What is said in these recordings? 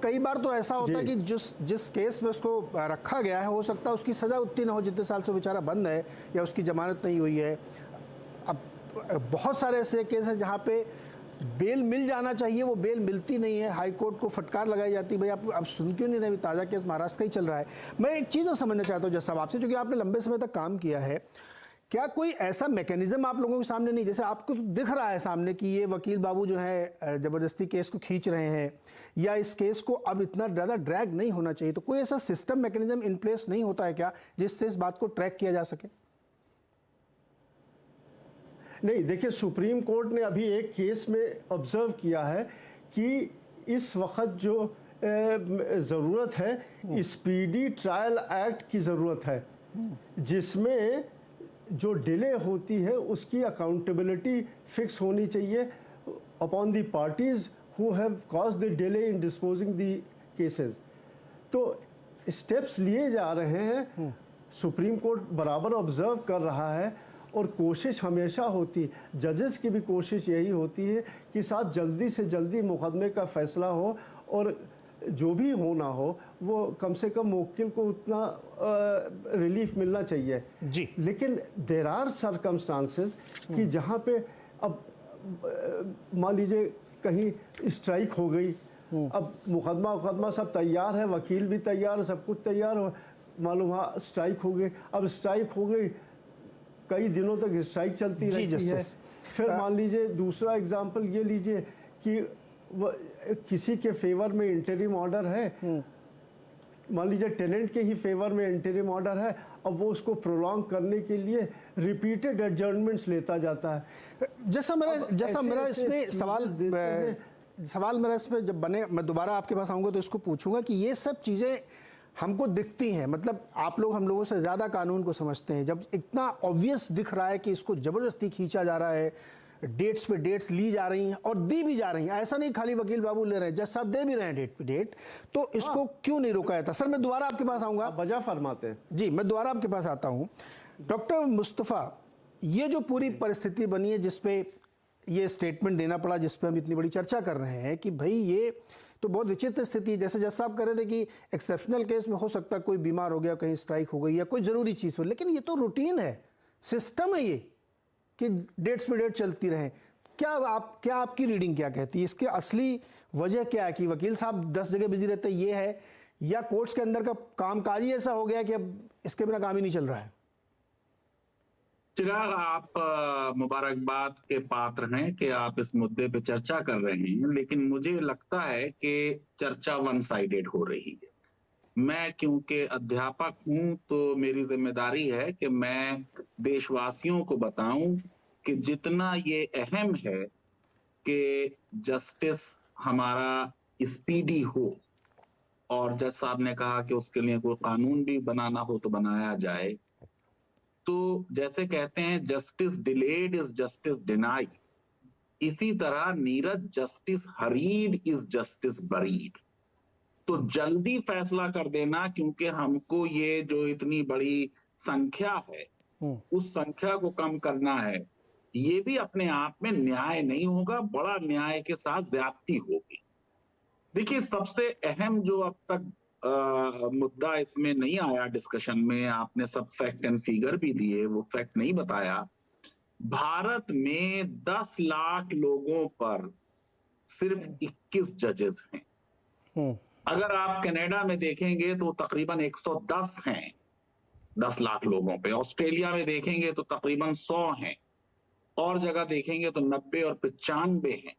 कई बार तो ऐसा होता है कि जिस केस में उसको रखा गया है, हो सकता है उसकी सज़ा उतनी ना हो जितने साल से बेचारा बंद है, या उसकी जमानत नहीं हुई है। अब बहुत सारे ऐसे केस हैं जहाँ पे बेल मिल जाना चाहिए, वो बेल मिलती नहीं है, हाई कोर्ट को फटकार लगाई जाती है, भाई आप अब सुन क्यों नहीं रहे। ताज़ा केस महाराष्ट्र का ही चल रहा है। मैं एक चीज़ और समझना चाहता हूँ जज साहब आपसे, क्योंकि आपने लंबे समय तक काम किया है, क्या कोई ऐसा मैकेनिज्म आप लोगों के सामने नहीं, जैसे आपको तो दिख रहा है सामने कि ये वकील बाबू जो है ज़बरदस्ती केस को खींच रहे हैं, या इस केस को अब इतना ज़्यादा ड्रैग नहीं होना चाहिए, तो कोई ऐसा सिस्टम मैकेनिज्म इन प्लेस नहीं होता है क्या जिससे इस बात को ट्रैक किया जा सके? नहीं, देखिए, सुप्रीम कोर्ट ने अभी एक केस में ऑब्जर्व किया है कि इस वक्त जो ज़रूरत है, स्पीडी ट्रायल एक्ट की ज़रूरत है, जिसमें जो डिले होती है उसकी अकाउंटेबिलिटी फिक्स होनी चाहिए upon the parties who have caused the delay in disposing the cases. तो स्टेप्स लिए जा रहे हैं, सुप्रीम कोर्ट बराबर ऑब्जर्व कर रहा है, और कोशिश हमेशा होती, जजेस की भी कोशिश यही होती है कि साहब जल्दी से जल्दी मुकदमे का फैसला हो, और जो भी होना हो वो कम से कम मुवक्किल को उतना रिलीफ मिलना चाहिए जी। लेकिन देर आर सर्कमस्टांसेस कि जहाँ पे अब मान लीजिए कहीं स्ट्राइक हो गई, अब मुकदमा सब तैयार है, वकील भी तैयार है, सब कुछ तैयार हो, मालूम हाँ स्ट्राइक हो गई। अब स्ट्राइक हो गई, कई दिनों तक स्ट्राइक चलती रहती है। फिर मान लीजिए दूसरा एग्जांपल ये लीजिए कि किसी के फेवर में इंटरिम ऑर्डर है, मान लीजिए टेनेंट के ही फेवर में इंटरिम ऑर्डर है, अब वो उसको प्रोलॉन्ग करने के लिए रिपीटेड एडजर्नमेंट्स लेता जाता है। जैसा मेरा इसमें सवाल मेरा इसमें जब बने, मैं दोबारा आपके पास आऊँगा तो इसको पूछूंगा कि ये सब चीज़ें हमको दिखती हैं, मतलब आप लोग हम लोगों से ज़्यादा कानून को समझते हैं, जब इतना ऑब्वियस दिख रहा है कि इसको ज़बरदस्ती खींचा जा रहा है, डेट्स पे डेट्स ली जा रही हैं और दी भी जा रही हैं, ऐसा नहीं खाली वकील बाबू ले रहे हैं, जज साहब दे भी रहे हैं डेट पे डेट, तो इसको क्यों नहीं रोका जाता? सर मैं दोबारा आपके पास आऊँगा, वजह फरमाते हैं जी, मैं दोबारा आपके पास आता हूँ। डॉक्टर मुस्तफ़ा, ये जो पूरी परिस्थिति बनी है जिसपे ये स्टेटमेंट देना पड़ा, जिस पे हम इतनी बड़ी चर्चा कर रहे हैं कि भाई ये तो बहुत विचित्र स्थिति है, जैसे जज साहब कह रहे थे कि एक्सेप्शनल केस में हो सकता है कोई बीमार हो गया, कहीं स्ट्राइक हो गई या कोई ज़रूरी चीज़ हो, लेकिन ये तो रूटीन है, सिस्टम है ये कि डेट्स पे डेट चलती रहे। क्या आपकी रीडिंग क्या कहती है, इसके असली वजह क्या है कि वकील साहब 10 जगह बिजी रहते हैं, ये है, या कोर्ट्स के अंदर का कामकाज ही ऐसा हो गया कि अब इसके बिना काम ही नहीं चल रहा है? चिराग, आप मुबारकबाद के पात्र हैं कि आप इस मुद्दे पे चर्चा कर रहे हैं, लेकिन मुझे लगता है कि चर्चा वन साइडेड हो रही है। मैं क्योंकि अध्यापक हूं तो मेरी जिम्मेदारी है कि मैं देशवासियों को बताऊं कि जितना ये अहम है कि जस्टिस हमारा स्पीडी हो, और जज साहब ने कहा कि उसके लिए कोई कानून भी बनाना हो तो बनाया जाए, तो जैसे कहते हैं justice delayed is justice denied, इसी तरह Neeraj justice hurried is justice buried. तो जल्दी फैसला कर देना, क्योंकि हमको ये जो इतनी बड़ी संख्या है उस संख्या को कम करना है, ये भी अपने आप में न्याय नहीं होगा, बड़ा न्याय के साथ ज्यादती होगी। देखिए, सबसे अहम जो अब तक मुद्दा इसमें नहीं आया डिस्कशन में, आपने सब फैक्ट एंड फिगर भी दिए, वो फैक्ट नहीं बताया। भारत में 10 लाख लोगों पर सिर्फ 21 जजेस हैं। अगर आप कनाडा में देखेंगे तो तकरीबन 110 हैं 10 लाख लोगों पे, ऑस्ट्रेलिया में देखेंगे तो तकरीबन 100 हैं, और जगह देखेंगे तो 90 और 95 हैं।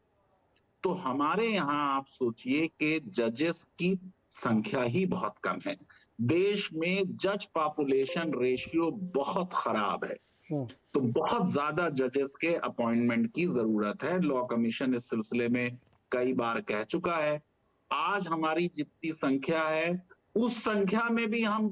तो हमारे यहाँ आप सोचिए कि जजेस की संख्या ही बहुत कम है। देश में जज पॉपुलेशन रेशियो बहुत खराब है, तो बहुत ज्यादा जजेस के अपॉइंटमेंट की जरूरत है। लॉ कमीशन इस सिलसिले में कई बार कह चुका है। आज हमारी जितनी संख्या है उस संख्या में भी हम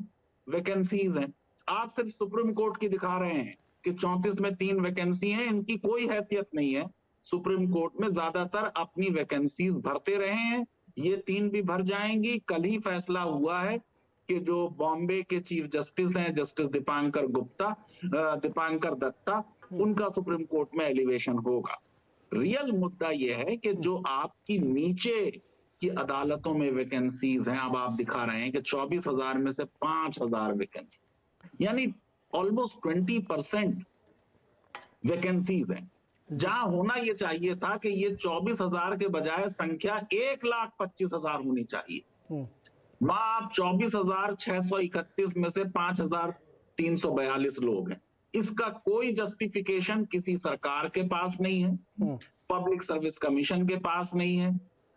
वैकेंसीज हैं। आप सिर्फ सुप्रीम कोर्ट की दिखा रहे हैं कि 34 में 3 वैकेंसी हैं, इनकी कोई हैसियत नहीं है। सुप्रीम कोर्ट में ज्यादातर अपनी वैकेंसीज भरते रहे हैं, ये 3 भी भर जाएंगी। कल ही फैसला हुआ है कि जो बॉम्बे के चीफ जस्टिस हैं, जस्टिस दीपांकर दत्ता, उनका सुप्रीम कोर्ट में एलिवेशन होगा। रियल मुद्दा यह है कि जो आपकी नीचे की अदालतों में वैकेंसीज हैं। अब आप दिखा रहे हैं कि 24,000 में से 5,000 वैकेंसी, यानी ऑलमोस्ट 20% वैकेंसीज हैं। जहां होना ये चाहिए था कि ये 24,000 के बजाय संख्या 1,25,000 होनी चाहिए। वहां आप 24,631 में से 5,342 लोग हैं। इसका कोई जस्टिफिकेशन किसी सरकार के पास नहीं है, पब्लिक सर्विस कमीशन के पास नहीं है।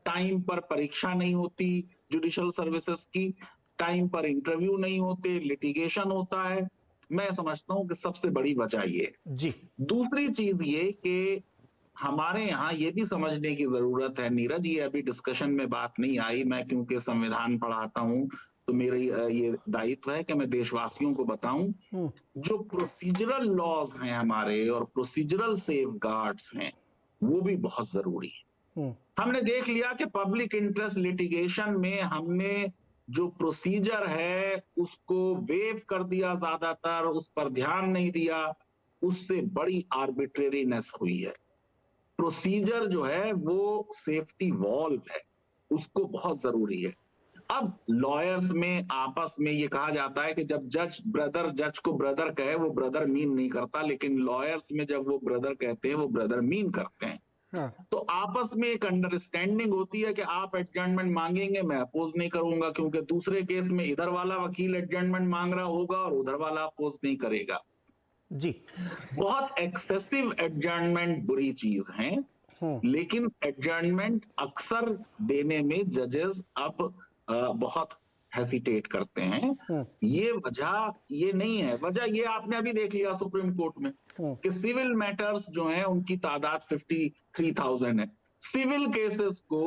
टाइम पर परीक्षा नहीं होती जुडिशियल सर्विसेज की, टाइम पर इंटरव्यू नहीं होते, लिटिगेशन होता है। मैं समझता हूं कि सबसे बड़ी वजह ये है। जी, दूसरी चीज ये कि हमारे यहाँ ये भी समझने की जरूरत है नीरज, ये अभी डिस्कशन में बात नहीं आई, मैं क्योंकि संविधान पढ़ाता हूं तो मेरा ये दायित्व है कि मैं देशवासियों को बताऊं जो प्रोसीजरल लॉज हैं हमारे और प्रोसीजरल सेफगार्ड्स हैं वो भी बहुत जरूरी है। हमने देख लिया कि पब्लिक इंटरेस्ट लिटिगेशन में हमने जो प्रोसीजर है उसको वेव कर दिया, ज्यादातर उस पर ध्यान नहीं दिया, उससे बड़ी आर्बिट्रेरीनेस हुई है। प्रोसीजर जो है वो सेफ्टी वॉल्व है, उसको बहुत जरूरी है। अब लॉयर्स में आपस में ये कहा जाता है कि जब जज को ब्रदर कहे वो ब्रदर मीन नहीं करता, लेकिन लॉयर्स में जब वो ब्रदर कहते हैं वो ब्रदर मीन करते हैं। तो आपस में एक अंडरस्टैंडिंग होती है कि आप एडजर्नमेंट मांगेंगे, मैं अपोज नहीं करूंगा, क्योंकि दूसरे केस में इधर वाला वकील एडजर्नमेंट मांग रहा होगा और उधर वाला अपोज नहीं करेगा। जी, बहुत एक्सेसिव एडजर्नमेंट बुरी चीज है, लेकिन एडजर्नमेंट अक्सर देने में जजेस अब बहुत हेसिटेट करते हैं। ये वजह ये नहीं है, वजह ये आपने अभी देख लिया सुप्रीम कोर्ट में कि सिविल मैटर्स जो हैं उनकी तादाद 53,000 है। सिविल केसेस को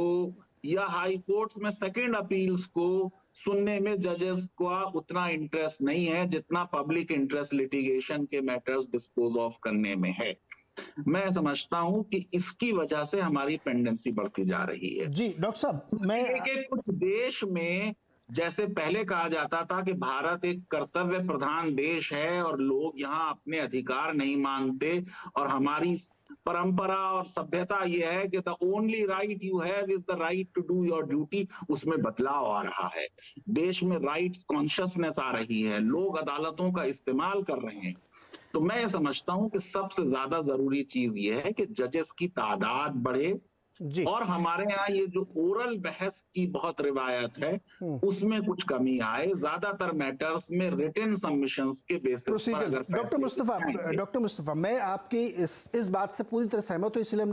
या हाई कोर्ट्स में सेकंड अपील्स को सुनने में जजेस का उतना इंटरेस्ट नहीं है जितना पब्लिक इंटरेस्ट लिटिगेशन के मैटर्स डिस्पोज ऑफ करने में है। मैं समझता हूं कि इसकी वजह से हमारी पेंडेंसी बढ़ती जा रही है। जी डॉक्टर साहब, मैं कुछ देश में जैसे पहले कहा जाता था कि भारत एक कर्तव्य प्रधान देश है और लोग यहाँ अपने अधिकार नहीं मांगते, और हमारी परंपरा और सभ्यता ये है कि the only right you have is the right to do your duty. उसमें बदलाव आ रहा है, देश में राइट्स कॉन्शियसनेस आ रही है, लोग अदालतों का इस्तेमाल कर रहे हैं। तो मैं समझता हूं कि सबसे ज्यादा जरूरी चीज ये है कि जजेस की तादाद बढ़े जी, और हमारे यहाँ ये जो ओरल बहस की बहुत रिवायत है उसमें कुछ कमी आए। ज्यादातर मैटर्स में रिटन सबमिशंस के बेसिस पर प्रोसीजर। डॉक्टर मुस्तफा, मैं आपकी इस बात से पूरी तरह सहमत हूं, इसलिए